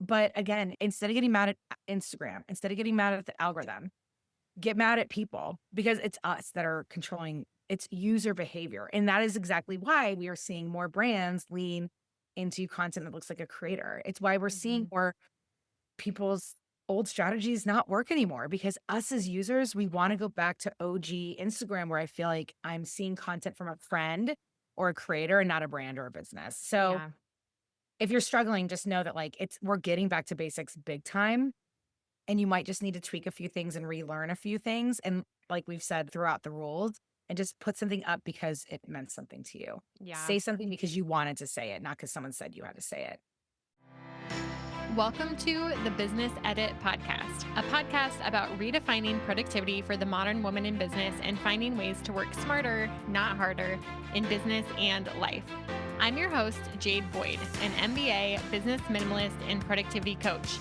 But again, instead of getting mad at Instagram, instead of getting mad at the algorithm, get mad at people because it's us that are controlling its user behavior. And that is exactly why we are seeing more brands lean into content that looks like a creator. It's why we're seeing more people's old strategies not work anymore because us as users, we want to go back to OG Instagram where I feel like I'm seeing content from a friend or a creator and not a brand or a business. So Yeah. if you're struggling, just know that like we're getting back to basics big time. And you might just need to tweak a few things and relearn a few things. And like we've said throughout the rules, and just put something up because it meant something to you. Yeah. Say something because you wanted to say it, not because someone said you had to say it. Welcome to the Business Edit Podcast, a podcast about redefining productivity for the modern woman in business and finding ways to work smarter, not harder, in business and life. I'm your host, Jade Boyd, an MBA, business minimalist, and productivity coach.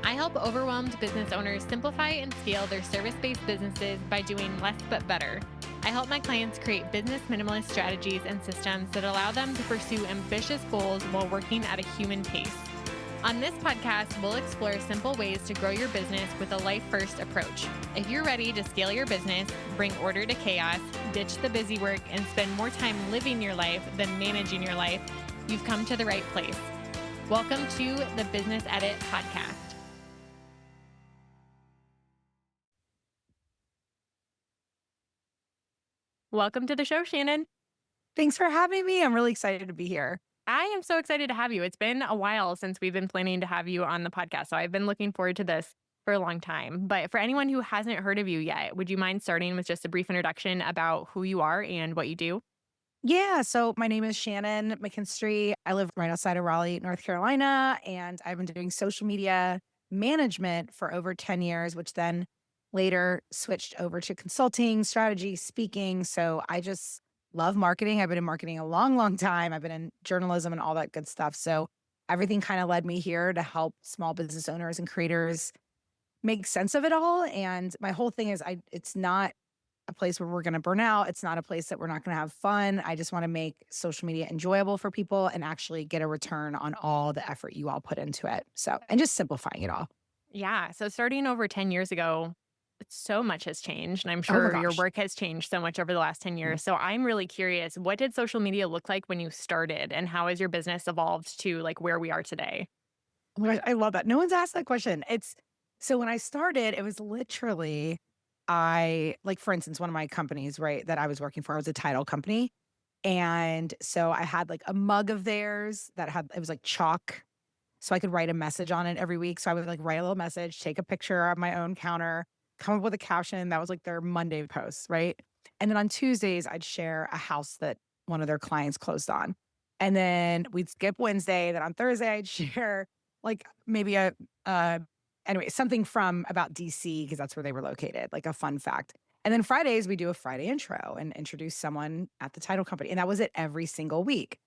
I help overwhelmed business owners simplify and scale their service-based businesses by doing less but better. I help my clients create business minimalist strategies and systems that allow them to pursue ambitious goals while working at a human pace. On this podcast, we'll explore simple ways to grow your business with a life-first approach. If you're ready to scale your business, bring order to chaos, ditch the busy work, and spend more time living your life than managing your life, you've come to the right place. Welcome to the Business Edit Podcast. Welcome to the show, Shannon. Thanks for having me. I'm really excited to be here. I am so excited to have you. It's been a while since we've been planning to have you on the podcast, so I've been looking forward to this for a long time. But for anyone who hasn't heard of you yet, would you mind starting with just a brief introduction about who you are and what you do? Yeah. So my name is Shannon McKinstrie. I live right outside of Raleigh, North Carolina, and I've been doing social media management for over 10 years, which then later switched over to consulting, strategy, speaking. So I just love marketing. I've been in marketing a long, long time. I've been in journalism and all that good stuff. So everything kind of led me here to help small business owners and creators make sense of it all. And my whole thing is it's not a place where we're going to burn out. It's not a place that we're not going to have fun. I just want to make social media enjoyable for people and actually get a return on all the effort you all put into it. So, and just simplifying it all. Yeah. So starting over 10 years ago, so much has changed. And I'm Oh my sure your gosh. work has changed so much over the last 10 Mm. years. So I'm really curious, what did social media look like when you started? And how has your business evolved to like where we are today? Oh my gosh, I love that. No one's asked that question. It's so when I started, it was literally like for instance, one of my companies, right, that I was working for was a title company. And so I had like a mug of theirs that had it was like chalk. So I could write a message on it every week. So I would like write a little message, take a picture of my own counter, come up with a caption. That was like their Monday post, right? And then on Tuesdays, I'd share a house that one of their clients closed on. And then we'd skip Wednesday. Then on Thursday, I'd share like maybe anyway, something from about DC because that's where they were located, like a fun fact. And then Fridays, we do a Friday intro and introduce someone at the title company. And that was it every single week.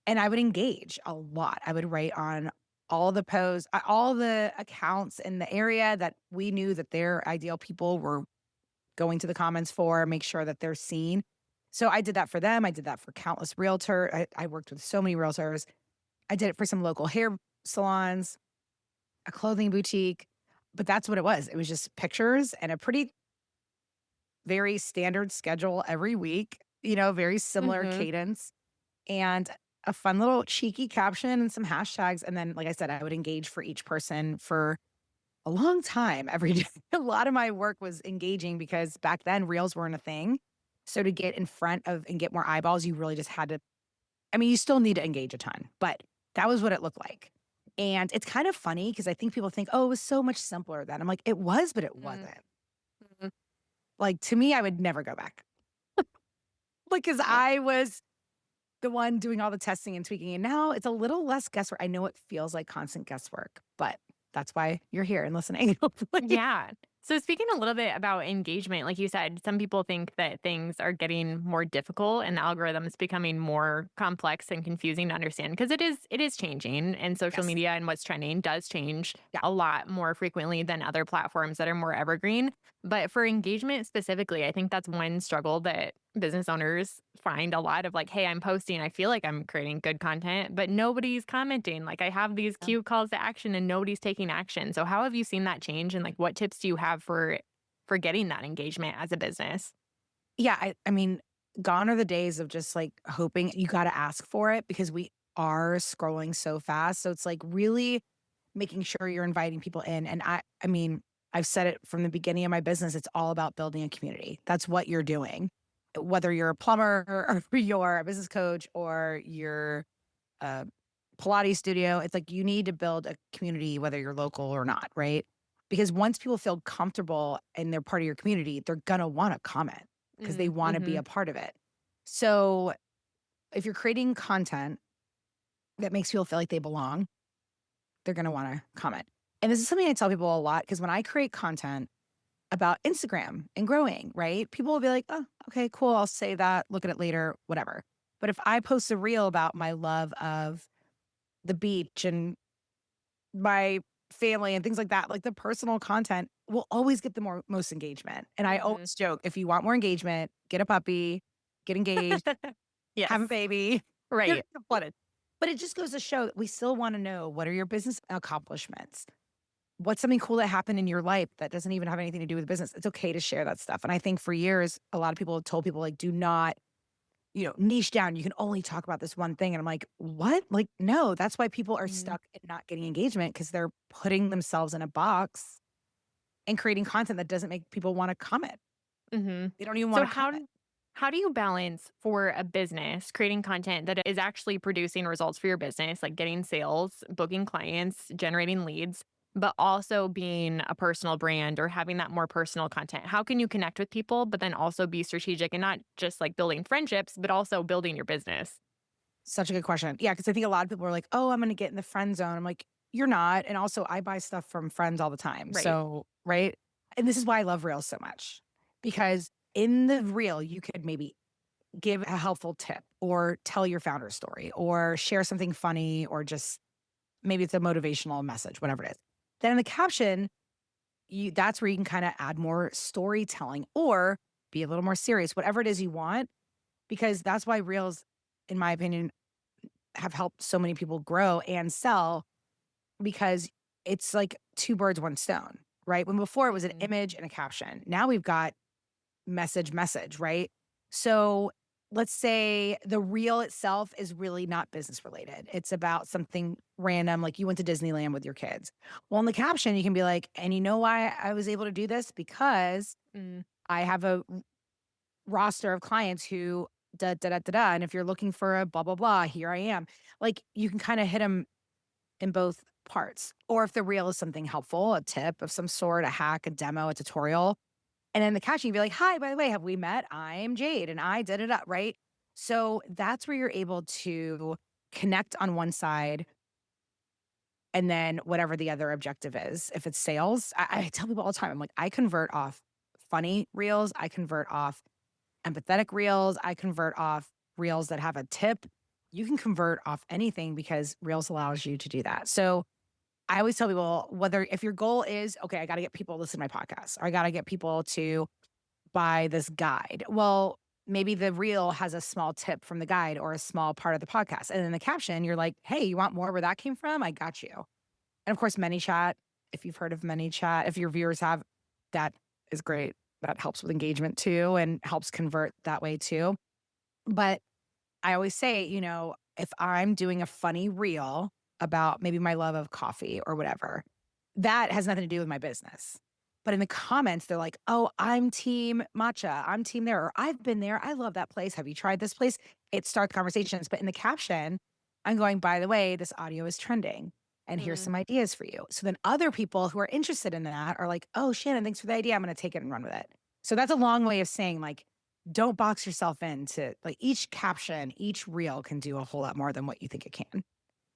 And I would engage a lot. I would write on all the posts, all the accounts in the area that we knew that their ideal people were going to the comments for, make sure that they're seen. So I did that for them. I did that for countless realtor. I worked with so many realtors. I did it for some local hair salons, a clothing boutique, but that's what it was. It was just pictures and a pretty very standard schedule every week, very similar Mm-hmm. cadence and a fun little cheeky caption and some hashtags. And then, like I said, I would engage for each person for a long time every day. A lot of my work was engaging because back then reels weren't a thing. So to get in front of and get more eyeballs, you really just had to, I mean, you still need to engage a ton, but that was what it looked like. And it's kind of funny because I think people think, oh, it was so much simpler then. I'm like, it was, but it wasn't. Mm-hmm. Like to me, I would never go back. Like, because I was the one doing all the testing and tweaking. And now it's a little less guesswork. I know it feels like constant guesswork, but that's why you're here and listening. Hopefully. Yeah. So speaking a little bit about engagement, like you said, some people think that things are getting more difficult and the algorithm is becoming more complex and confusing to understand because it is changing and social Yes. media and what's trending does change Yeah. a lot more frequently than other platforms that are more evergreen. But for engagement specifically, I think that's one struggle that business owners find a lot of like, hey, I'm posting, I feel like I'm creating good content, but nobody's commenting. Like I have these Yeah. cute calls to action and nobody's taking action. So how have you seen that change and like what tips do you have for getting that engagement as a business? Yeah, I mean, gone are the days of just, like, hoping you gotta ask for it because we are scrolling so fast, so it's, like, really making sure you're inviting people in, and I mean, I've said it from the beginning of my business, it's all about building a community. That's what you're doing. Whether you're a plumber or you're a business coach or you're a Pilates studio, it's like you need to build a community whether you're local or not, right? Because once people feel comfortable and they're part of your community, they're gonna wanna comment because they wanna be Mm-hmm. a part of it. So, if you're creating content that makes people feel like they belong, they're gonna wanna comment. And this is something I tell people a lot because when I create content about Instagram and growing, right? People will be like, "Oh, okay, cool. I'll say that, look at it later, whatever." But if I post a reel about my love of the beach and my family and things like the personal content will always get the most engagement. And I Mm-hmm. always joke, if you want more engagement, get a puppy, get engaged, have a Yes. baby, get Right. flooded. But it just goes to show that we still wanna know, what are your business accomplishments? What's something cool that happened in your life that doesn't even have anything to do with business? It's okay to share that stuff. And I think for years, a lot of people have told people, like, do not, niche down. You can only talk about this one thing. And I'm like, what? Like, no, that's why people are Mm-hmm. stuck and not getting engagement because they're putting themselves in a box and creating content that doesn't make people want to comment. Mm-hmm. They don't even So want to comment. how do you balance for a business creating content that is actually producing results for your business, like getting sales, booking clients, generating leads, but also being a personal brand or having that more personal content? How can you connect with people, but then also be strategic and not just like building friendships, but also building your business? Such a good question. Yeah, because I think a lot of people are like, oh, I'm going to get in the friend zone. I'm like, you're not. And also, I buy stuff from friends all the time. Right. So, right. And this is why I love Reels so much because in the Reel, you could maybe give a helpful tip or tell your founder story or share something funny or just maybe it's a motivational message, whatever it is. Then in the caption, that's where you can kind of add more storytelling or be a little more serious, whatever it is you want, because that's why Reels, in my opinion, have helped so many people grow and sell because it's like two birds, one stone, right? When before it was an Mhm. image and a caption. Now we've got message, right? So let's say the reel itself is really not business related. It's about something random, like you went to Disneyland with your kids. Well, in the caption, you can be like, and you know why I was able to do this? Because Mm, I have a roster of clients who da da da da da. And if you're looking for a blah blah blah, here I am. Like you can kind of hit them in both parts. Or if the reel is something helpful, a tip of some sort, a hack, a demo, a tutorial, and then the caption, you'd be like, "Hi, by the way, have we met? I'm Jade and I did it up," right? So that's where you're able to connect on one side and then whatever the other objective is. If it's sales, I tell people all the time, I'm like, I convert off funny reels, I convert off empathetic reels, I convert off reels that have a tip. You can convert off anything because Reels allows you to do that. So I always tell people whether if your goal is, okay, I got to get people to listen to my podcast, or I got to get people to by this guide. Well, maybe the reel has a small tip from the guide or a small part of the podcast. And in the caption, you're like, hey, you want more where that came from? I got you. And of course, ManyChat, if you've heard of ManyChat, if your viewers have, that is great. That helps with engagement too and helps convert that way too. But I always say, if I'm doing a funny reel about maybe my love of coffee or whatever, that has nothing to do with my business. But in the comments, they're like, oh, I'm team matcha. I'm team there. Or I've been there. I love that place. Have you tried this place? It starts conversations. But in the caption, I'm going, by the way, this audio is trending. And here's mm. some ideas for you. So then other people who are interested in that are like, oh, Shannon, thanks for the idea. I'm going to take it and run with it. So that's a long way of saying, like, don't box yourself into like each caption, each reel can do a whole lot more than what you think it can.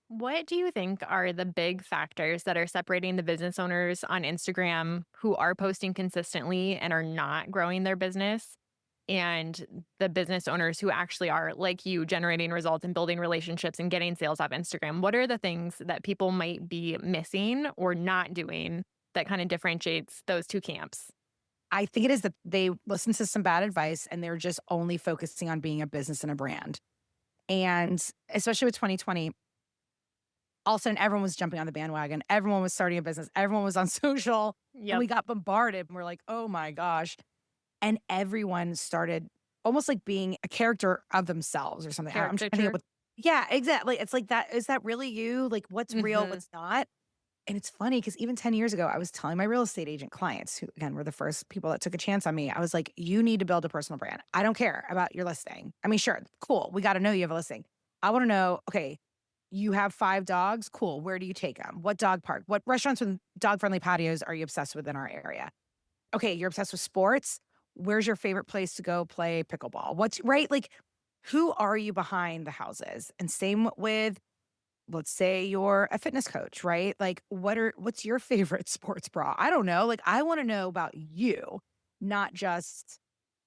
What do you think are the big factors that are separating the business owners on Instagram who are posting consistently and are not growing their business and the business owners who actually are like you generating results and building relationships and getting sales off Instagram? What are the things that people might be missing or not doing that kind of differentiates those two camps? I think it is that they listen to some bad advice and they're just only focusing on being a business and a brand. And especially with 2020, all of a sudden everyone was jumping on the bandwagon. Everyone was starting a business. Everyone was on social and Yep. we got bombarded and we're like, oh my gosh. And everyone started almost like being a character of themselves or something. I'm trying to think of Caricature. what, yeah, exactly. It's like that. Is that really you? Like what's real? Mhm. What's not? And it's funny because even 10 years ago, I was telling my real estate agent clients who, again, were the first people that took a chance on me. I was like, you need to build a personal brand. I don't care about your listing. I mean, sure, cool. We got to know you have a listing. I want to know, okay, you have 5 dogs. Cool. Where do you take them? What dog park? What restaurants with dog friendly patios are you obsessed with in our area? Okay, you're obsessed with sports. Where's your favorite place to go play pickleball? What's right? Like, who are you behind the houses? And same with, let's say you're a fitness coach, right? Like what's your favorite sports bra? I don't know. Like I want to know about you, not just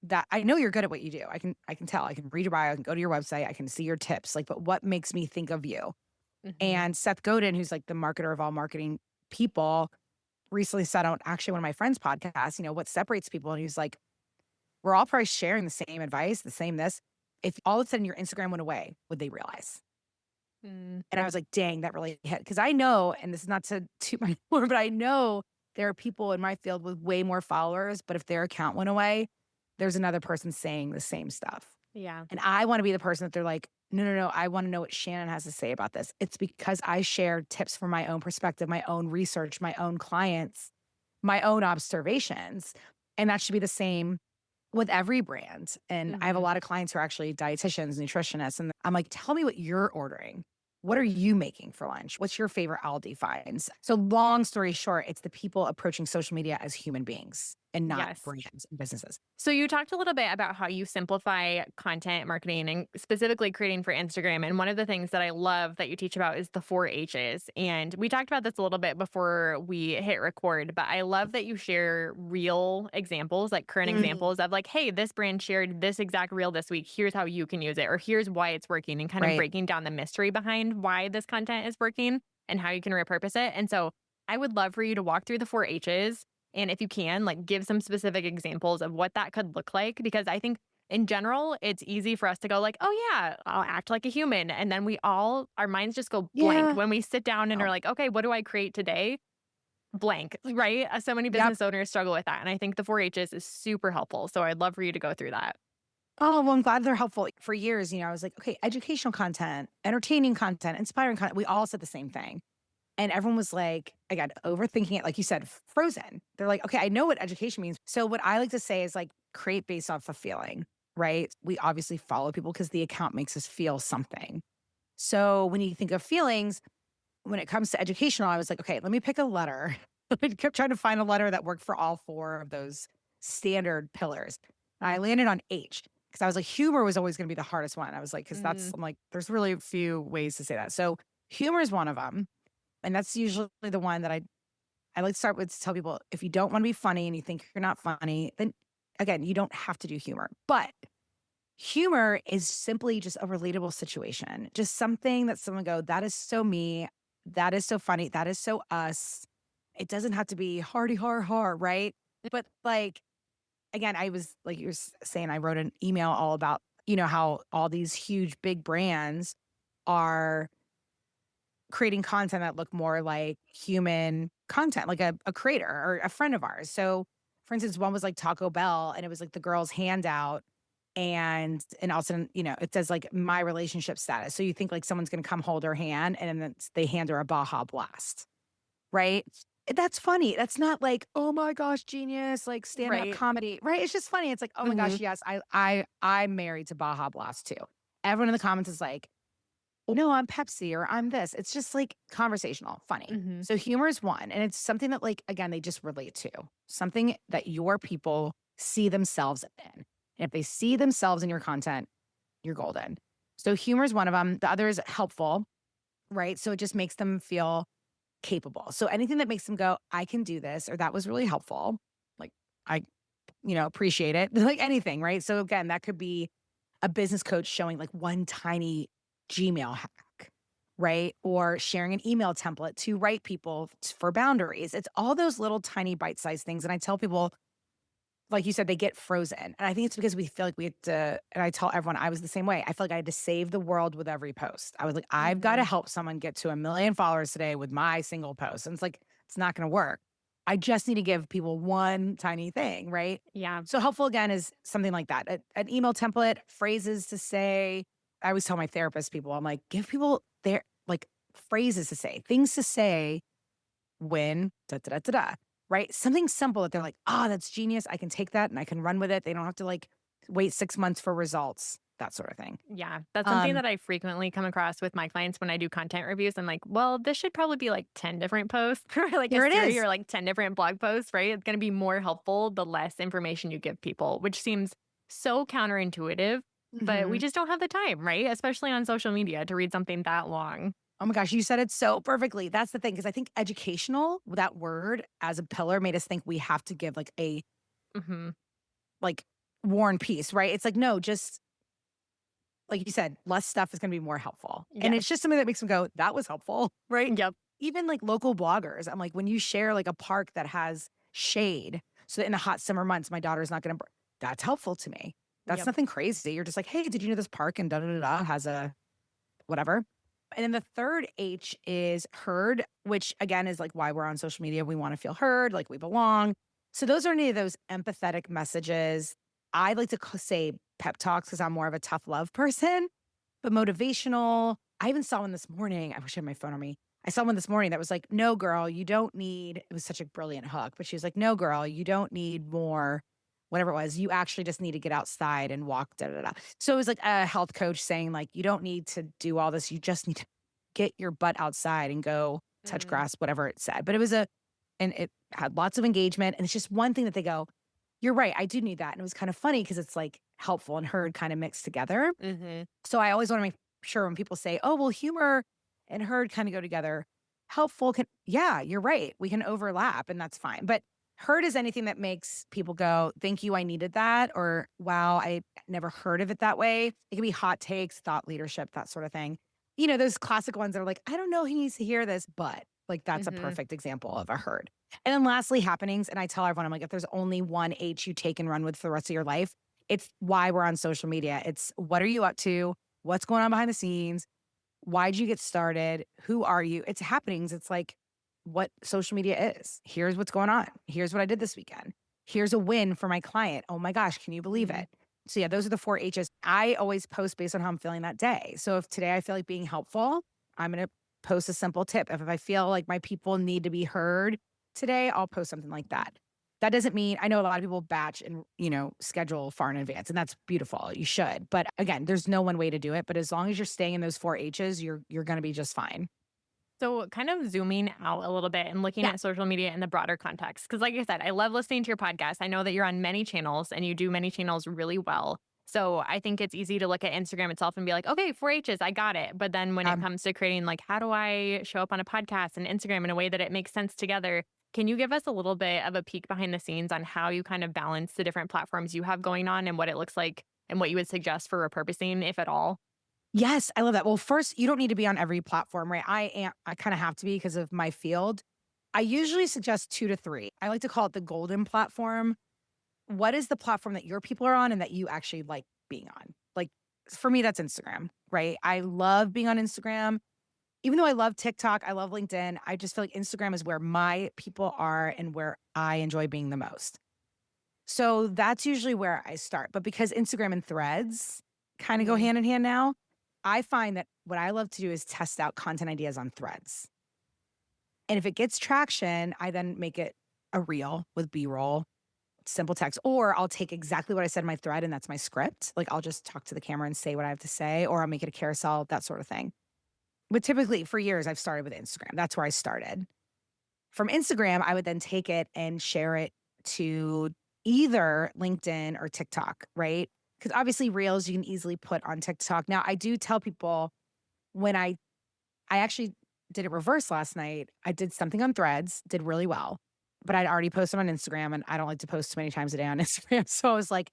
that I know you're good at what you do. I can tell. I can read your bio, I can go to your website, I can see your tips. Like, but what makes me think of you? Mhm. And Seth Godin, who's like the marketer of all marketing people, recently said on actually one of my friends' podcasts, what separates people? And he was like, we're all probably sharing the same advice, the same this. If all of a sudden your Instagram went away, would they realize? Mm. And I was like, dang, that really hit. Cause I know, and this is not to toot my horn, but I know there are people in my field with way more followers, but if their account went away, there's another person saying the same stuff. Yeah. And I want to be the person that they're like, no, no, no, I want to know what Shannon has to say about this. It's because I share tips from my own perspective, my own research, my own clients, my own observations. And that should be the same with every brand. And I have a Mhm. lot of clients who are actually dietitians, nutritionists, and I'm like, tell me what you're ordering. What are you making for lunch? What's your favorite Aldi finds? So long story short, it's the people approaching social media as human beings and not Yes. brands and businesses. So you talked a little bit about how you simplify content marketing and specifically creating for Instagram. And one of the things that I love that you teach about is the 4 H's. And we talked about this a little bit before we hit record, but I love that you share real examples, like current Mm, examples of like, hey, this brand shared this exact reel this week. Here's how you can use it, or here's why it's working, and kind of right. breaking down the mystery behind why this content is working and how you can repurpose it. And so I would love for you to walk through the 4 H's and if you can, like give some specific examples of what that could look like, because I think in general, it's easy for us to go like, oh yeah, I'll act like a human. And then our minds just go blank Yeah. when we sit down and are Oh, like, okay, what do I create today? Blank, right? So many yep. business owners struggle with that. And I think the 4 H's is super helpful. So I'd love for you to go through that. Oh, well, I'm glad they're helpful. For years, I was like, okay, educational content, entertaining content, inspiring content. We all said the same thing. And everyone was like, again, overthinking it, like you said, frozen. They're like, okay, I know what education means. So what I like to say is like create based off of feeling, right? We obviously follow people because the account makes us feel something. So when you think of feelings, when it comes to educational, I was like, okay, let me pick a letter. I kept trying to find a letter that worked for all 4 of those standard pillars. And I landed on H because I was like, humor was always going to be the hardest one. I was like, because Mm, I'm like, there's really a few ways to say that. So humor is one of them. And that's usually the one that I like to start with to tell people if you don't want to be funny and you think you're not funny, then again, you don't have to do humor. But humor is simply just a relatable situation, just something that someone go, that is so me. That is so funny. That is so us. It doesn't have to be hardy har har, right? But like again, I was like you were saying, I wrote an email all about, how all these huge big brands are creating content that look more like human content, like a creator or a friend of ours. So, for instance, one was like Taco Bell, and it was like the girl's handout, and all of a sudden, it says like my relationship status. So you think like someone's gonna come hold her hand, and then they hand her a Baja Blast, right? That's funny. That's not like, oh my gosh, genius, like stand up right. comedy, right? It's just funny. It's like, oh my Hmm. gosh, yes, I'm married to Baja Blast too. Everyone in the comments is like, no, I'm Pepsi or I'm this. It's just like conversational, funny. Hmm. So humor is one. And it's something that, like, again, they just relate to something that your people see themselves in. And if they see themselves in your content, you're golden. So humor is one of them. The other is helpful, right? So it just makes them feel capable. So anything that makes them go, I can do this, or that was really helpful. Like, I, appreciate it. Like anything, right? So again, that could be a business coach showing like one tiny Gmail hack, right? Or sharing an email template to write people for boundaries. It's all those little tiny bite-sized things. And I tell people like you said, they get frozen. And I think it's because we feel like we have to, and I tell everyone I was the same way. I feel like I had to save the world with every post. I was like, I've got to Mhm. help someone get to 1 million followers today with my single post. And it's like, it's not going to work. I just need to give people one tiny thing, right? Yeah. So helpful again is something like that. An email template, phrases to say. I always tell my therapist people, I'm like, give people their like phrases to say, things to say when da da da da da, right? Something simple that they're like, "Oh, that's genius. I can take that and I can run with it." They don't have to like wait 6 months for results, that sort of thing. Yeah, that's something Um, that I frequently come across with my clients when I do content reviews. I'm like, well, this should probably be like 10 different posts or like a here it series is. or like 10 different blog posts, right? It's going to be more helpful the less information you give people, which seems so counterintuitive, but we Mhm. just don't have the time, right? Especially on social media to read something that long. Oh my gosh, you said it so perfectly. That's the thing, because I think educational, that word as a pillar made us think we have to give like a Hmm. like war and peace, right? It's like, no, just like you said, less stuff is gonna be more helpful. And Yes. it's just something that makes them go, that was helpful, right? Yep. Even like local bloggers, I'm like, when you share like a park that has shade, so that in the hot summer months, my daughter's not gonna, that's helpful to me. That's Yep. nothing crazy. You're just like, hey, did you know this park and da da da da has a whatever? And then the third H is heard, which again is like why we're on social media. We want to feel heard, like we belong. So those are any of those empathetic messages. I like to say pep talks because I'm more of a tough love person, but motivational. I even saw one this morning. I wish I had my phone on me. I saw one this morning that was like, no, girl, you don't need, it was such a brilliant hook, but she was like, no, girl, you don't need more, whatever it was. You actually just need to get outside and walk, da da da. So it was like a health coach saying, like, you don't need to do all this. You just need to get your butt outside and go touch Mm, grass, whatever it said. But it was and it had lots of engagement. And it's just one thing that they go, you're right. I do need that. And it was kind of funny because it's like helpful and heard kind of mixed together. mhm. So I always want to make sure when people say, oh, well, humor and herd kind of go together, helpful can, yeah, you're right. We can overlap and that's fine. But herd is anything that makes people go, thank you, I needed that. Or wow, I never heard of it that way. It can be hot takes, thought leadership, that sort of thing. You know, those classic ones that are like, I don't know, he needs to hear this, but like that's a Mhm. perfect example of a herd. And then lastly, happenings. And I tell everyone, I'm like, if there's only one H you take and run with for the rest of your life, it's why we're on social media. It's what are you up to? What's going on behind the scenes? Why'd you get started? Who are you? It's happenings. It's like what social media is. Here's what's going on. Here's what I did this weekend. Here's a win for my client. Oh my gosh, can you believe Mm. it? So yeah, those are the four H's. I always post based on how I'm feeling that day. So if today I feel like being helpful, I'm going to post a simple tip. If I feel like my people need to be heard today, I'll post something like that. That doesn't mean I know a lot of people batch and, schedule far in advance, and that's beautiful. You should. But again, there's no one way to do it. But as long as you're staying in those four H's, you're gonna be just fine. So, kind of zooming out a little bit and looking Yeah. at social media in the broader context. Because, like I said, I love listening to your podcast. I know that you're on many channels and you do many channels really well. So, I think it's easy to look at Instagram itself and be like, okay, 4 H's, I got it. But then when it Um, comes to creating, like, how do I show up on a podcast and Instagram in a way that it makes sense together? Can you give us a little bit of a peek behind the scenes on how you kind of balance the different platforms you have going on and what it looks like and what you would suggest for repurposing, if at all? yes, I love that. Well, first, you don't need to be on every platform, right? I kind of have to be because of my field. I usually suggest 2 to 3. I like to call it the golden platform. What is the platform that your people are on and that you actually like being on? Like for me, that's Instagram, right? I love being on Instagram. Even though I love TikTok, I love LinkedIn, I just feel like Instagram is where my people are and where I enjoy being the most. So that's usually where I start. But because Instagram and Threads kind of go Mhm. hand in hand now, I find that what I love to do is test out content ideas on Threads. And if it gets traction, I then make it a reel with B-roll, simple text, or I'll take exactly what I said in my thread and that's my script. Like I'll just talk to the camera and say what I have to say, or I'll make it a carousel, that sort of thing. But typically for years, I've started with Instagram. That's where I started. From Instagram, I would then take it and share it to either LinkedIn or TikTok, right? Because obviously reels you can easily put on TikTok. Now, I do tell people when I actually did it reverse last night. I did something on Threads, did really well, but I'd already posted on Instagram and I don't like to post too many times a day on Instagram. So I was like,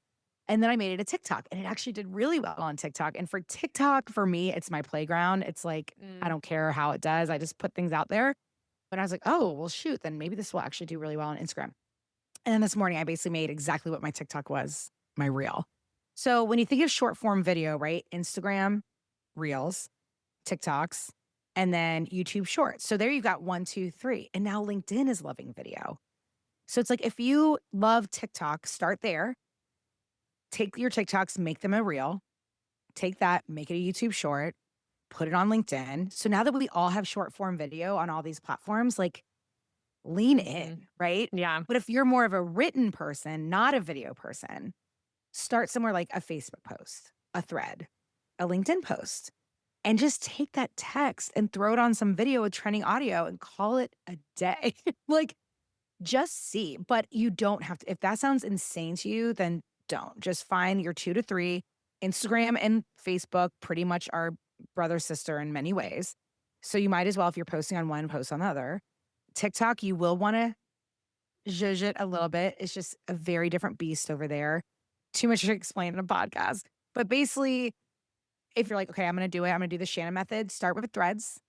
and then I made it a TikTok and it actually did really well on TikTok. And for TikTok, for me, it's my playground. It's like, I Mm. don't care how it does. I just put things out there. But I was like, oh, well, shoot, then maybe this will actually do really well on Instagram. And then this morning, I basically made exactly what my TikTok was, my reel. So when you think of short form video, right? Instagram, reels, TikToks, and then YouTube shorts. So there you've got one, two, three. And now LinkedIn is loving video. So it's like if you love TikTok, start there. Take your TikToks, make them a reel. Take that, make it a YouTube short, put it on LinkedIn. So now that we all have short form video on all these platforms, like lean Mhm. in, right? Yeah. But if you're more of a written person, not a video person, start somewhere like a Facebook post, a thread, a LinkedIn post, and just take that text and throw it on some video with trending audio and call it a day. Like, just see, but you don't have to. If that sounds insane to you, then don't. Just find your 2 to 3. Instagram and Facebook pretty much are brother, sister in many ways. So you might as well, if you're posting on one, post on the other. TikTok, you will wanna zhuzh it a little bit. It's just a very different beast over there. Too much to explain in a podcast. But basically, if you're like, "Okay, I'm gonna do it. I'm gonna do the Shannon method," start with threads.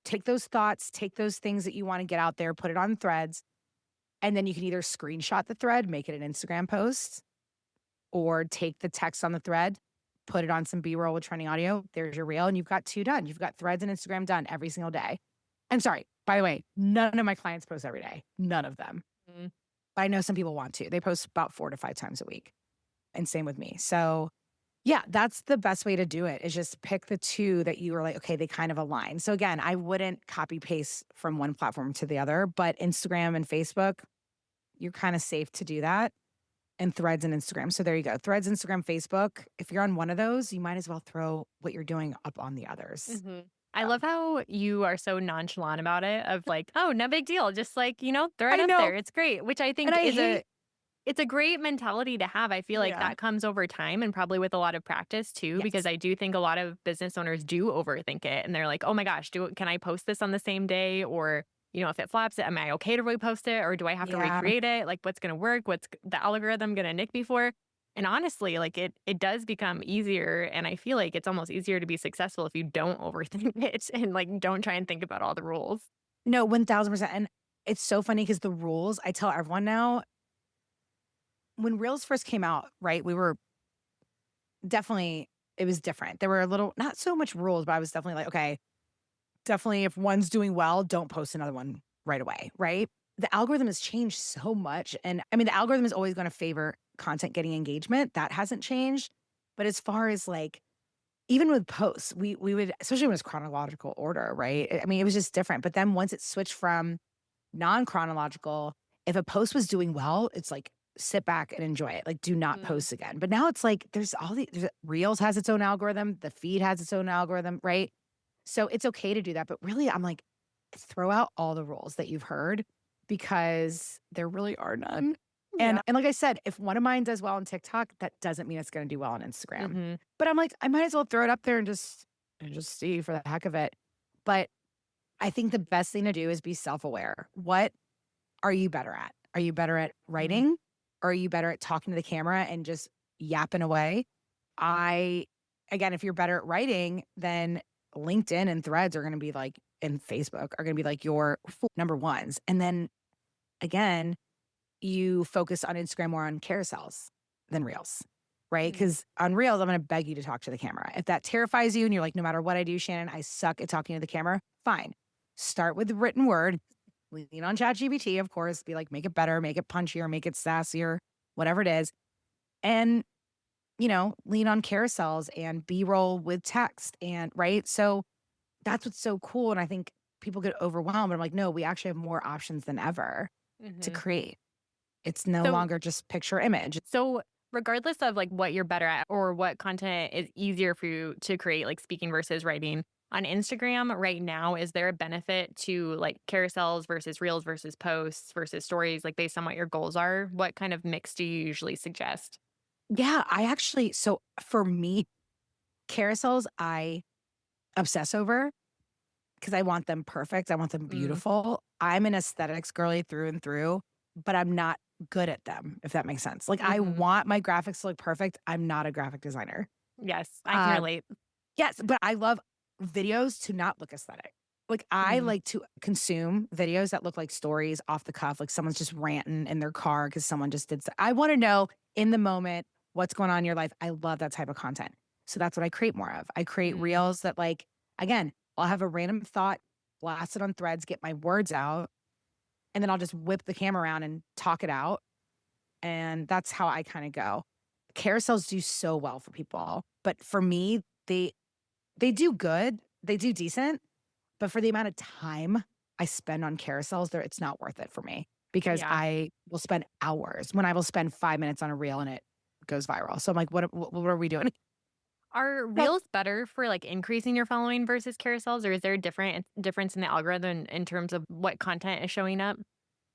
Take those thoughts, take those things that you wanna get out there, put it on threads, and then you can either screenshot the thread, make it an Instagram post, or take the text on the thread, put it on some B-roll with trending audio. There's your reel, and you've got 2 done. You've got threads and Instagram done every single day. And sorry, by the way, none of my clients post every day. None of them. Mhm. But I know some people want to. They post about 4 to 5 times a week, and same with me. So, yeah, that's the best way to do it is just pick the 2 that you are like, "Okay, they kind of align." So again, I wouldn't copy paste from one platform to the other, but Instagram and Facebook, you're kinda safe to do that, and Threads and Instagram. So there you go. Threads, Instagram, Facebook. If you're on one of those, you might as well throw what you're doing up on the others. Mhm. I Yeah. love how you are so nonchalant about it of like, "Oh, no big deal. Just like, throw it I up know, there. It's great." Which I and think I is hate. it's a great mentality to have. I feel like Yeah. that comes over time and probably with a lot of practice too, because Yes. I do think a lot of business owners do overthink it and they're like, "Oh my gosh, can I post this on the same day?" Or, if it flops, am I okay to repost it or do I have to Yeah. recreate it? Like what's going to work? What's the algorithm going to nick me for? And honestly, like it does become easier and I feel like it's almost easier to be successful if you don't overthink it and like don't try and think about all the rules. No, 1000%. And it's so funny because the rules, I tell everyone now, when Reels first came out, right, we were definitely, it was different. There were a little, not so much rules, but I was definitely like, okay, definitely if one's doing well, don't post another one right away, right? The algorithm has changed so much. And I mean, the algorithm is always going to favor content getting engagement. That hasn't changed. But as far as like, even with posts, we would, especially when it's chronological order, right? I mean, it was just different. But then once it switched from non-chronological, if a post was doing well, it's like sit back and enjoy it. Like do not Mm, post again. But now it's like Reels has its own algorithm, the feed has its own algorithm, right? So it's okay to do that. But really, I'm like, throw out all the rules that you've heard because there really are none. And yeah. and like I said, if one of mine does well on TikTok, that doesn't mean it's gonna do well on Instagram. Mhm. But I'm like, I might as well throw it up there and just see for the heck of it. But I think the best thing to do is be self-aware. What are you better at? Are you better at Mhm. writing? Or are you better at talking to the camera and just yapping away? I Again, if you're better at writing, then LinkedIn and Threads are gonna be like and Facebook are gonna be like your number ones. And then again, you focus on Instagram more on carousels than Reels, right? Mm. Because on Reels, I'm gonna beg you to talk to the camera. If that terrifies you and you're like, "No matter what I do, Shannon, I suck at talking to the camera," fine. Start with the written word, lean on ChatGPT, of course, be like, make it better, make it punchier, make it sassier, whatever it is, and, lean on carousels and B-roll with text and right? So, that's what's so cool, and I think people get overwhelmed, but I'm like, "No, we actually have more options than ever to Mhm. create." It's no So longer just picture image. So, regardless of like what you're better at or what content is easier for you to create, like speaking versus writing on Instagram right now, is there a benefit to like carousels versus reels versus posts versus stories, like based on what your goals are? What kind of mix do you usually suggest? Yeah, I actually so for me, carousels, I obsess over because I want them perfect, I want them Mm, beautiful. I'm an aesthetics girly through and through, but I'm not good at them, if that makes sense. Like, I hmm. want my graphics to look perfect, I'm not a graphic designer. Yes, I can Um, relate. yes, but I love videos to not look aesthetic. Like, I Mm, like to consume videos that look like stories off the cuff, like someone's just ranting in their car because someone just did I wanna know in the moment what's going on in your life. I love that type of content. So that's what I create more of. I create mm. reels that, like, again, I'll have a random thought, blast it on Threads, get my words out, and then I'll just whip the camera around and talk it out, and that's how I kinda go. Carousels do so well for people, but for me, they do good, they do decent, but for the amount of time I spend on carousels, there it's not worth it for me because Yeah. I will spend hours when I will spend 5 minutes on a reel and it goes viral. So I'm like, what are we doing? Are Yep. reels better for, like, increasing your following versus carousels, or is there a difference in the algorithm in terms of what content is showing up?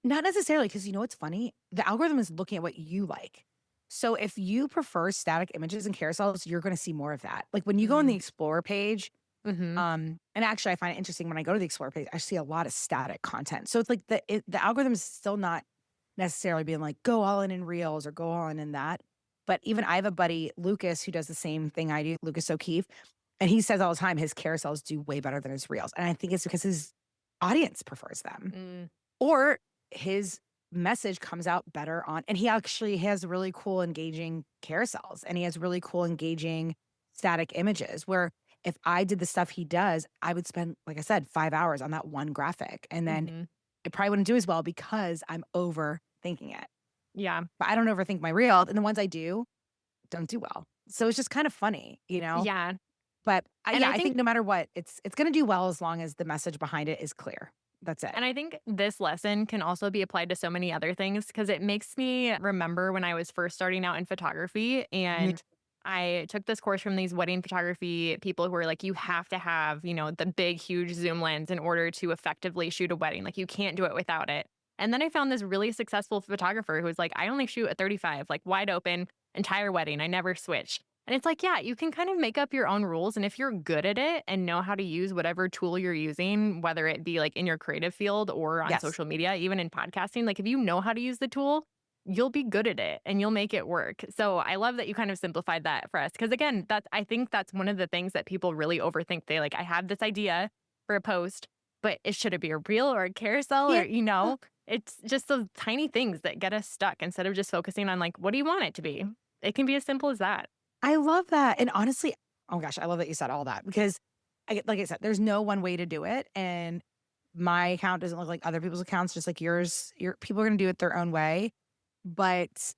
Not necessarily, because you know what's funny? The algorithm is looking at what you like. So if you prefer static images and carousels, you're gonna see more of that. Like when you go on the Mm, Explore page, mhm. and actually I find it interesting when I go to the Explore page, I see a lot of static content. So it's like the algorithm is still not necessarily being like, go all in reels or go all in that. But even I have a buddy, Lucas, who does the same thing I do, Lucas O'Keefe, and he says all the time his carousels do way better than his reels. And I think it's because his audience prefers them. Mm, Or his message comes out better on and he actually has really cool engaging carousels and he has really cool engaging static images where if I did the stuff he does, I would spend, like I said, 5 hours on that one graphic, and then mhm. it probably wouldn't do as well because I'm overthinking it. Yeah. But I don't overthink my reel, and the ones I do don't do well. So it's just kind of funny, you know? Yeah. But, And yeah, I I think think no matter what, it's gonna do well as long as the message behind it is clear. That's it. And I think this lesson can also be applied to so many other things because it makes me remember when I was first starting out in photography Mhm. and I took this course from these wedding photography people who were like, you have to have, the big, huge zoom lens in order to effectively shoot a wedding. Like, you can't do it without it. And then I found this really successful photographer who was like, I only shoot at 35, like wide open, entire wedding. I never switch. And it's like, yeah, you can kind of make up your own rules. And if you're good at it and know how to use whatever tool you're using, whether it be like in your creative field or on Yes. social media, even in podcasting, like if you know how to use the tool, you'll be good at it and you'll make it work. So I love that you kind of simplified that for us. Cause again, I think that's one of the things that people really overthink. They like, I have this idea for a post, but should it be a reel or a carousel or, Yeah. it's just those tiny things that get us stuck instead of just focusing on like, what do you want it to be? It can be as simple as that. I love that, and honestly oh gosh, I love that you said all that because like I said, there's no one way to do it, and my account doesn't look like other people's accounts, just like yours. Your people are gonna do it their own way, but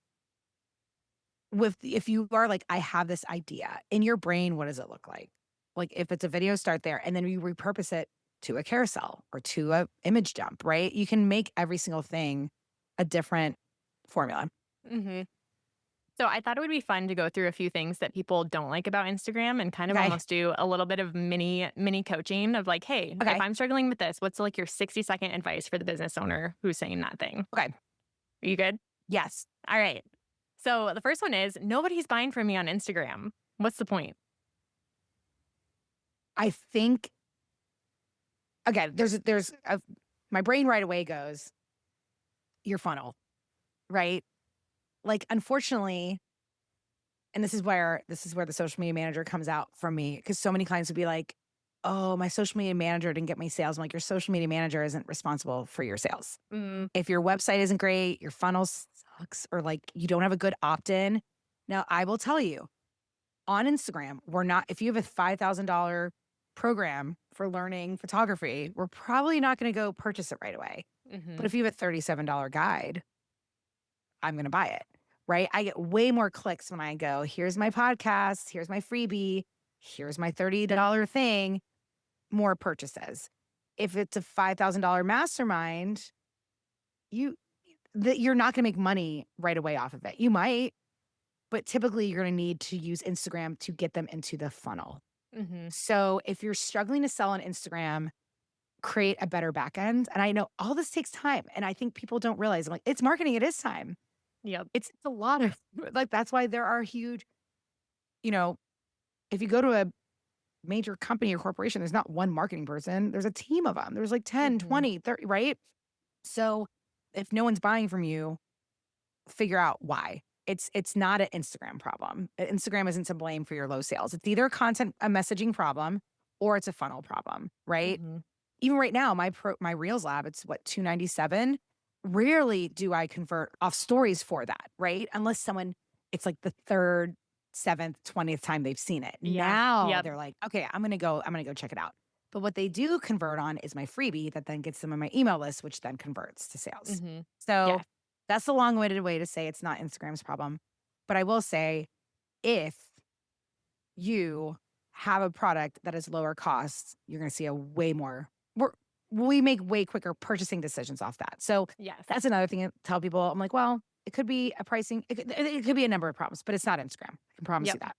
if you are like, "I have this idea," in your brain, what does it look like? Like, if it's a video, start there, and then you repurpose it to a carousel or to a image dump, right? You can make every single thing a different formula. Hmm. So I thought it would be fun to go through a few things that people don't like about Instagram and kind of Okay, almost do a little bit of mini coaching of like, hey, if okay, I'm struggling with this, what's like your 60-second advice for the business owner who's saying that thing? okay. Are you good? Yes. All right. So the first one is nobody's buying from me on Instagram. What's the point? I think again, there's a my brain right away goes, "Your funnel," right? Like, unfortunately and this is where the social media manager comes out from me because so many clients would be like, "Oh, my social media manager didn't get my sales." I'm like, "Your social media manager isn't responsible for your sales. Mm, If your website isn't great, your funnel sucks, or, like, you don't have a good opt-in." Now, I will tell you, on Instagram, we're not if you have a $5,000 program for learning photography, we're probably not gonna go purchase it right away. But hmm. if you have a $37 guide, I'm gonna buy it, right? I get way more clicks when I go, "Here's my podcast, here's my freebie, here's my $30 thing," more purchases. If it's a $5,000 mastermind, you you're not gonna make money right away off of it. You might, but typically you're gonna need to use Instagram to get them into the funnel. Hmm. So if you're struggling to sell on Instagram, create a better back end. And I know all this takes time, and I think people don't realize, I'm like, it's marketing, it is time. Yep. It's a lot of like, that's why there are huge you know, if you go to a major company or corporation, there's not one marketing person, there's a team of them. There's like 10, Hmm. 20, 30, right? So if no one's buying from you, figure out why. It's not an Instagram problem. Instagram isn't to blame for your low sales. It's either a messaging problem or it's a funnel problem, right? Hmm. even right now, my Reels lab, it's what, 297. Rarely do I convert off stories for that, right? Unless someone, it's like the third, seventh, 20th time they've seen it. Yeah. Now Yep. they're like, okay, I'm gonna go check it out. But what they do convert on is my freebie that then gets them on my email list, which then converts to sales. Mm-hmm. So Yes. that's the long-winded way to say it's not Instagram's problem. But I will say, if you have a product that is lower cost, you're gonna see a way more we're we make way quicker purchasing decisions off that. So Yes. that's another thing I tell people. I'm like, well, it could be a pricing, it could be a number of problems, but it's not Instagram. I can promise you Yep. that.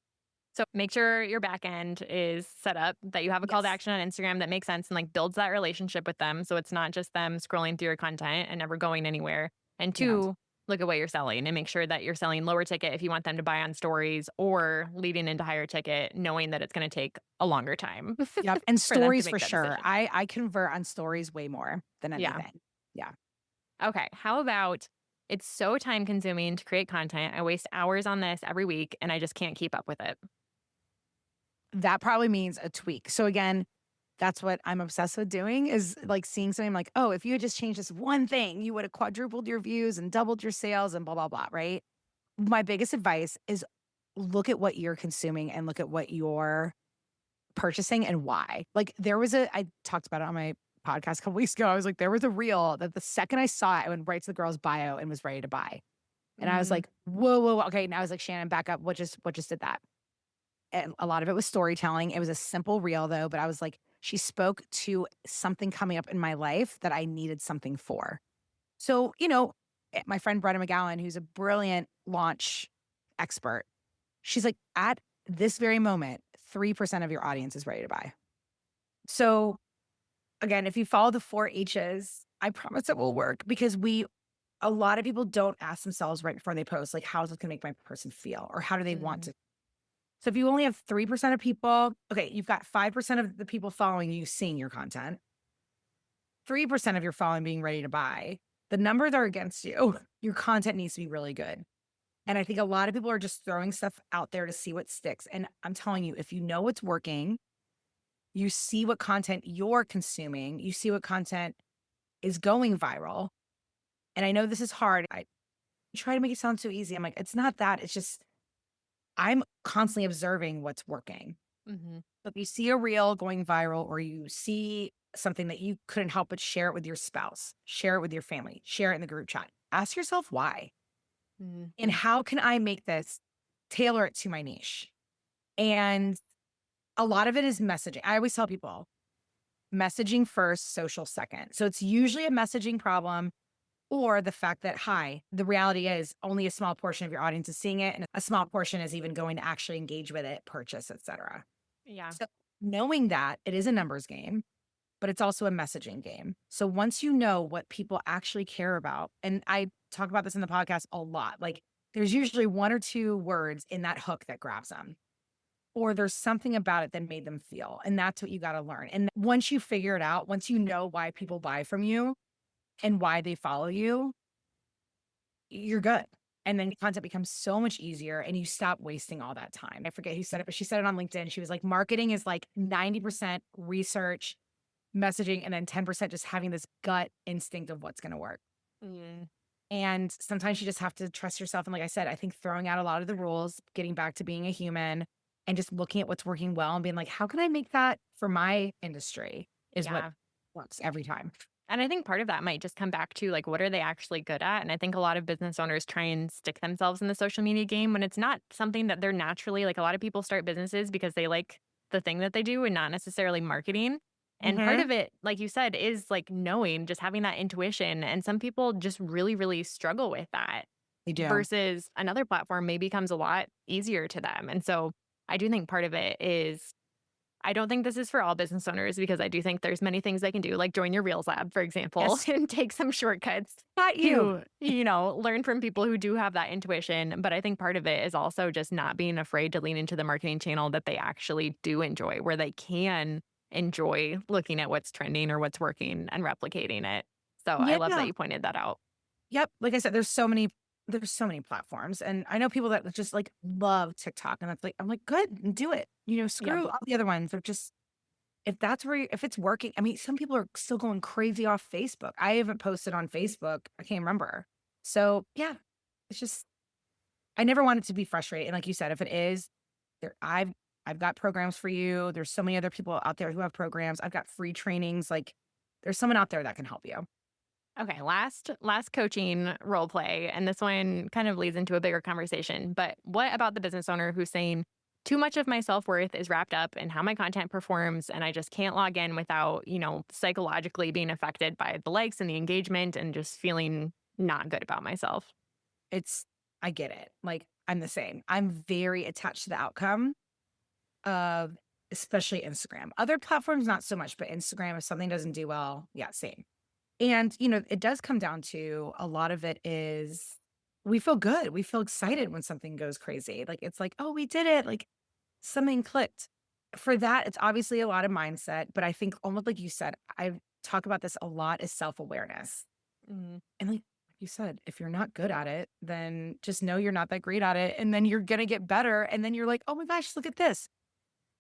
So make sure your back end is set up, that you have a call to Yes. action on Instagram that makes sense and like builds that relationship with them. So it's not just them scrolling through your content and never going anywhere. And Yeah. two, look at what you're selling and make sure that you're selling lower ticket if you want them to buy on stories, or leading into higher ticket, knowing that it's going to take a longer time Yep. And for them to stories make for that sure. decision. I convert on stories way more than Yeah. anything. Yeah. Okay. How about, it's so time consuming to create content. I waste hours on this every week and I just can't keep up with it. That probably means a tweak. So again, that's what I'm obsessed with doing, is like seeing something like, oh, if you had just changed this one thing, you would have quadrupled your views and doubled your sales and blah, blah, blah. Right. My biggest advice is look at what you're consuming and look at what you're purchasing and why. Like I talked about it on my podcast a couple weeks ago. I was like, there was a reel that the second I saw it, I went right to the girl's bio and was ready to buy. And I was Mm, like, whoa, whoa, whoa. Okay. Now I was like, Shannon, back up. What just did that? And a lot of it was storytelling. It was a simple reel though, but I was like, she spoke to something coming up in my life that I needed something for. So, my friend Brenda McGowan, who's a brilliant launch expert, she's like, at this very moment, 3% of your audience is ready to buy. So again, if you follow the 4 H's, I promise it will work, because a lot of people don't ask themselves right before they post, like, how is this gonna make my person feel? Or how do they want mm, to? So if you only have 3% of people, okay, you've got 5% of the people following you seeing your content, 3% of your following being ready to buy. The numbers are against you. Your content needs to be really good. And I think a lot of people are just throwing stuff out there to see what sticks. And I'm telling you, if you know what's working, you see what content you're consuming, you see what content is going viral. And I know this is hard. I try to make it sound so easy. I'm like, it's not that. It's just I'm constantly observing what's working. mhm. So if you see a reel going viral, or you see something that you couldn't help but share it with your spouse, share it with your family, share it in the group chat, ask yourself why. Mm, And how can I make this, tailor it to my niche? And a lot of it is messaging. I always tell people messaging first, social second. So it's usually a messaging problem, or the fact that, hi, the reality is only a small portion of your audience is seeing it, and a small portion is even going to actually engage with it, purchase, etc. yeah. So knowing that it is a numbers game, but it's also a messaging game. So once you know what people actually care about, and I talk about this in the podcast a lot, like there's usually one or two words in that hook that grabs them, or there's something about it that made them feel. And that's what you got to learn. And once you figure it out, once you know why people buy from you and why they follow you, you're good. And then content becomes so much easier and you stop wasting all that time. I forget who said it, but she said it on LinkedIn. She was like, marketing is like 90% research, messaging, and then 10% just having this gut instinct of what's going to work. Mm, And sometimes you just have to trust yourself. And like I said, I think throwing out a lot of the rules, getting back to being a human, and just looking at what's working well and being like, how can I make that for my industry, is what yeah. works every time. And I think part of that might just come back to like, what are they actually good at? And I think a lot of business owners try and stick themselves in the social media game when it's not something that they're naturally, like a lot of people start businesses because they like the thing that they do and not necessarily marketing. And part Hmm. of it, like you said, is like knowing, just having that intuition. And some people just really, really struggle with that, They do. versus another platform maybe comes a lot easier to them. And so I do think part of it is, I don't think this is for all business owners because I do think there's many things they can do, like join your Reels lab, for example, Yes. and take some shortcuts Not you. to, learn from people who do have that intuition. But I think part of it is also just not being afraid to lean into the marketing channel that they actually do enjoy, where they can enjoy looking at what's trending or what's working and replicating it. So I love that Yeah. you pointed that out. Yep. Like I said, there's so many platforms. And I know people that just like love TikTok. And that's like, I'm like, good, do it. Yep. Screw all the other ones. They're just if that's where if it's working, I mean, some people are still going crazy off Facebook. I haven't posted on Facebook. I can't remember. So yeah, it's just I never want it to be frustrating. And like you said, if it is, there I've got programs for you. There's so many other people out there who have programs. I've got free trainings. Like there's someone out there that can help you. Okay, last coaching role play, and this one kind of leads into a bigger conversation. But what about the business owner who's saying too much of my self-worth is wrapped up in how my content performs and I just can't log in without, psychologically being affected by the likes and the engagement and just feeling not good about myself. It's I get it. Like I'm the same. I'm very attached to the outcome of especially Instagram. Other platforms not so much, but Instagram if something doesn't do well, yeah, same. And, it does come down to a lot of it is we feel good. We feel excited when something goes crazy. Like, it's like, oh, we did it. Like, something clicked. For that, it's obviously a lot of mindset. But I think, almost like you said, I talk about this a lot is self awareness. Mm, And like you said, if you're not good at it, then just know you're not that great at it. And then you're going to get better. And then you're like, oh my gosh, look at this.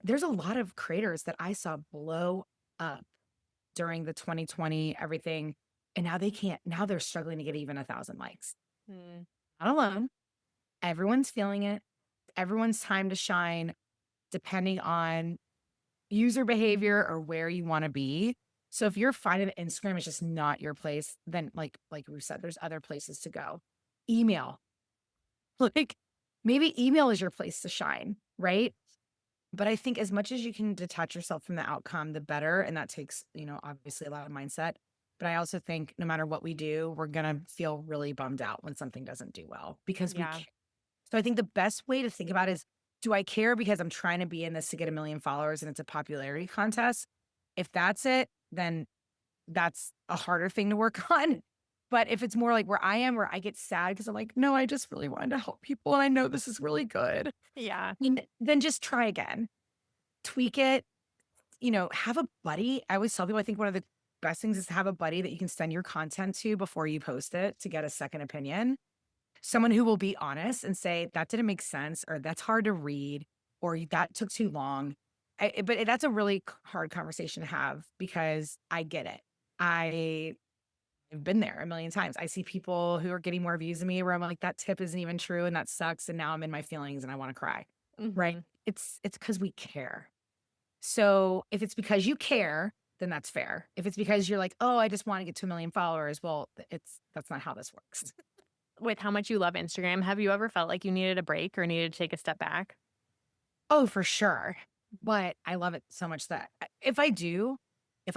There's a lot of creators that I saw blow up during the 2020 everything, and now they can't now they're struggling to get even 1,000 likes. mm, Not alone. Everyone's feeling it. Everyone's time to shine depending on user behavior or where you wanna be. So if you're finding that Instagram is just not your place, then like we said, there's other places to go. Email. Like, maybe email is your place to shine, right? But I think as much as you can detach yourself from the outcome, the better, and that takes, obviously a lot of mindset. But I also think no matter what we do, we're gonna feel really bummed out when something doesn't do well because we yeah. care. So I think the best way to think about it is, do I care because I'm trying to be in this to get 1,000,000 followers and it's a popularity contest? If that's it, then that's a harder thing to work on. But if it's more like where I am, where I get sad because I'm like, no, I just really wanted to help people and I know this is really good. Yeah. Then just try again. Tweak it, have a buddy. I always tell people I think one of the best things is to have a buddy that you can send your content to before you post it to get a second opinion. Someone who will be honest and say, that didn't make sense, or that's hard to read, or that took too long. But that's a really hard conversation to have because I get it. I've been there a million times. I see people who are getting more views than me where I'm like, that tip isn't even true and that sucks. And now I'm in my feelings and I want to cry. Right. Hmm. It's because we care. So if it's because you care, then that's fair. If it's because you're like, "Oh, I just wanna get to 1,000,000 followers," well, that's not how this works. With how much you love Instagram, have you ever felt like you needed a break or needed to take a step back? Oh, for sure. But I love it so much that if I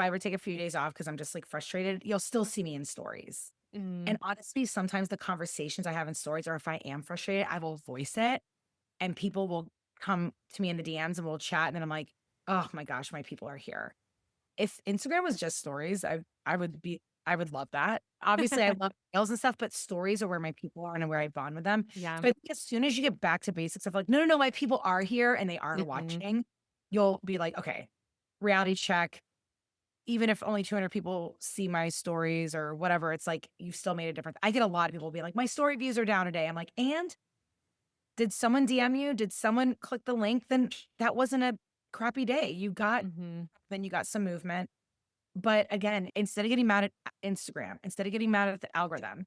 ever take a few days off because 'cause I'm just, like, frustrated, you'll still see me in stories. Mm, And honestly, sometimes the conversations I have in stories or if I am frustrated, I will voice it, and people will come to me in the DMs and we'll chat, and then I'm like, "Oh my gosh, my people are here." If Instagram was just stories, I would love that. Obviously, I love reels and stuff, but stories are where my people are and where I bond with them. yeah. So I think as soon as you get back to basics of like, "No, no, no, my people are here and they are Mhm. watching," you'll be like, "Okay, reality check." Even if only 200 people see my stories or whatever, it's like, you've still made a difference. I get a lot of people being like, "My story views are down today." I'm like, "And? Did someone DM you? Did someone click the link? Then that wasn't a crappy day. Mhm. You got some movement." But again, instead of getting mad at Instagram, instead of getting mad at the algorithm,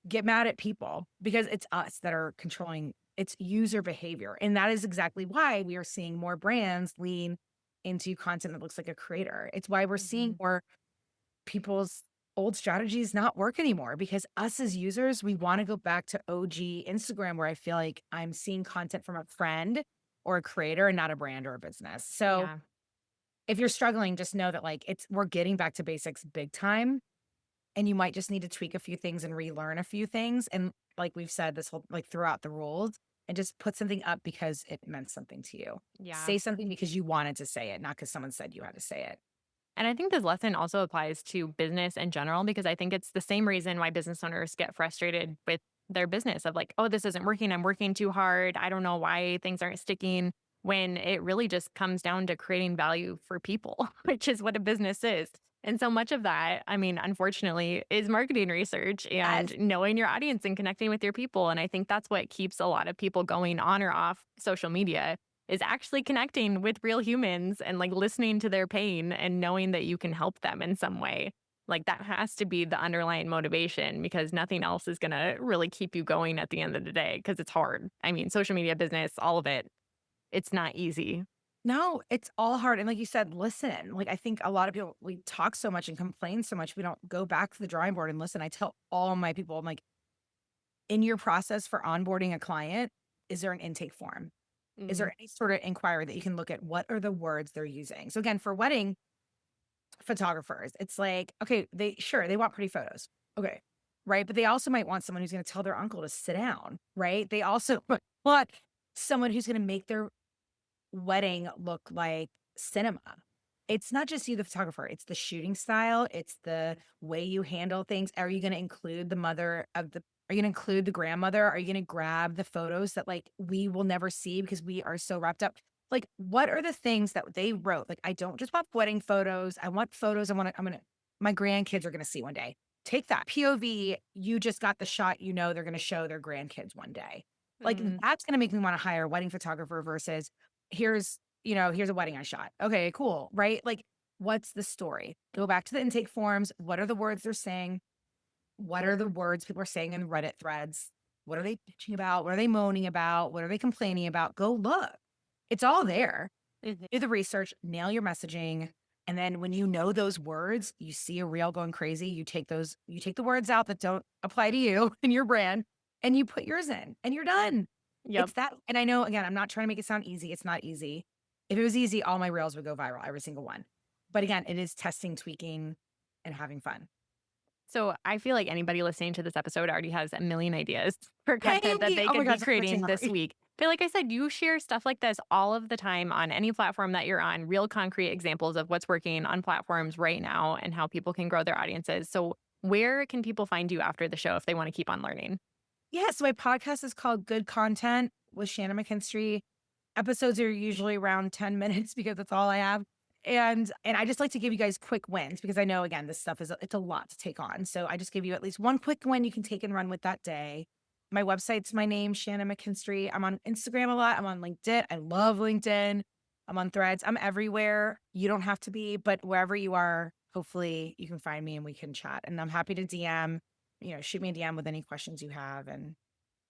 get mad at people because it's us that are controlling its user behavior. And that is exactly why we are seeing more brands lean into content that looks like a creator. It's why we're seeing Mhm. more people's old strategies not work anymore because us as users, we want to go back to OG Instagram where I feel like I'm seeing content from a friend or a creator and not a brand or a business. So Yeah. if you're struggling, just know that like we're getting back to basics big time. And you might just need to tweak a few things and relearn a few things. And like we've said, this whole like throughout the rules and just put something up because it meant something to you. Yeah. Say something because you wanted to say it, not because someone said you had to say it. And I think this lesson also applies to business in general because I think it's the same reason why business owners get frustrated with their business of like, oh, this isn't working. I'm working too hard. I don't know why things aren't sticking. When it really just comes down to creating value for people, which is what a business is. And so much of that, I mean, unfortunately, is marketing research Yes. and knowing your audience and connecting with your people. And I think that's what keeps a lot of people going on or off social media is actually connecting with real humans and like listening to their pain and knowing that you can help them in some way. Like that has to be the underlying motivation because nothing else is going to really keep you going at the end of the day because it's hard. I mean, social media business, all of it, it's not easy. No, it's all hard, and like you said, listen. Like, I think a lot of people, we talk so much and complain so much, we don't go back to the drawing board and listen. I tell all my people, I'm like, in your process for onboarding a client, is there an intake form? Is Mm, there any sort of inquiry that you can look at? What are the words they're using? So again, for wedding photographers, it's like, okay, they want pretty photos. Okay. Right. But they also might want someone who's going to tell their uncle to sit down. Right. They also want someone who's going to make their wedding look like cinema. It's not just you, the photographer, it's the shooting style, it's the way you handle things. Are you going to include the mother of the are you going to include the grandmother? Are you going to grab the photos that like we will never see because we are so wrapped up? Like, what are the things that they wrote? Like, I don't just want wedding photos. I want photos. My grandkids are going to see one day. Take that POV. You just got the shot. They're going to show their grandkids one day. Like, mm, that's going to make me want to hire a wedding photographer versus here's a wedding I shot. Okay, cool. Right. Like, what's the story? Go back to the intake forms. What are the words they're saying? What are the words people are saying in Reddit threads? What are they bitching about? What are they moaning about? What are they complaining about? Go look. It's all there. mhm. Do the research, nail your messaging. And then when you know those words, you see a reel going crazy, you take the words out that don't apply to you and your brand, and you put yours in and you're done. Yep. It's that. And I know, again, I'm not trying to make it sound easy. It's not easy. If it was easy, all my reels would go viral, every single one. But again, it is testing, tweaking, and having fun. So I feel like anybody listening to this episode already has a million ideas for content that Yay! they Oh my could be gosh, I'm creating so this hungry. week. But like I said, you share stuff like this all of the time on any platform that you're on, real concrete examples of what's working on platforms right now and how people can grow their audiences. So where can people find you after the show if they want to keep on learning? Yeah, so my podcast is called Good Content with Shannon McKinstrie. Episodes are usually around 10 minutes because that's all I have. And I just like to give you guys quick wins because I know, again, this stuff it's a lot to take on. So I just give you at least one quick win you can take and run with that day. My website's my name, Shannon McKinstrie. I'm on Instagram a lot. I'm on LinkedIn. I love LinkedIn. I'm on Threads. I'm everywhere. You don't have to be, but wherever you are, hopefully you can find me and we can chat. And I'm happy to DM, shoot me a DM with any questions you have. And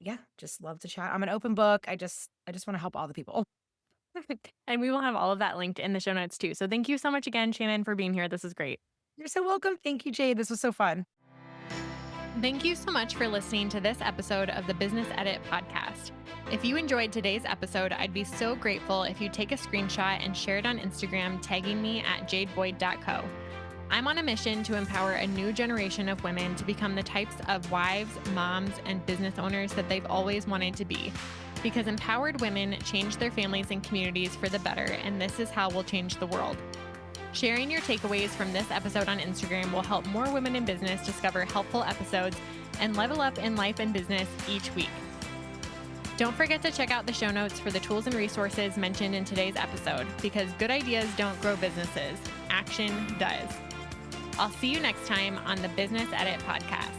yeah, just love to chat. I'm an open book. I just want to help all the people. And we will have all of that linked in the show notes too. So thank you so much again, Shannon, for being here. This is great. You're so welcome. Thank you, Jade. This was so fun. Thank you so much for listening to this episode of the Business Edit podcast. If you enjoyed today's episode, I'd be so grateful if you take a screenshot and share it on Instagram, tagging me at jadeboyd.co. I'm on a mission to empower a new generation of women to become the types of wives, moms, and business owners that they've always wanted to be. Because empowered women change their families and communities for the better, and this is how we'll change the world. Sharing your takeaways from this episode on Instagram will help more women in business discover helpful episodes and level up in life and business each week. Don't forget to check out the show notes for the tools and resources mentioned in today's episode, because good ideas don't grow businesses. Action does. I'll see you next time on the Business Edit podcast.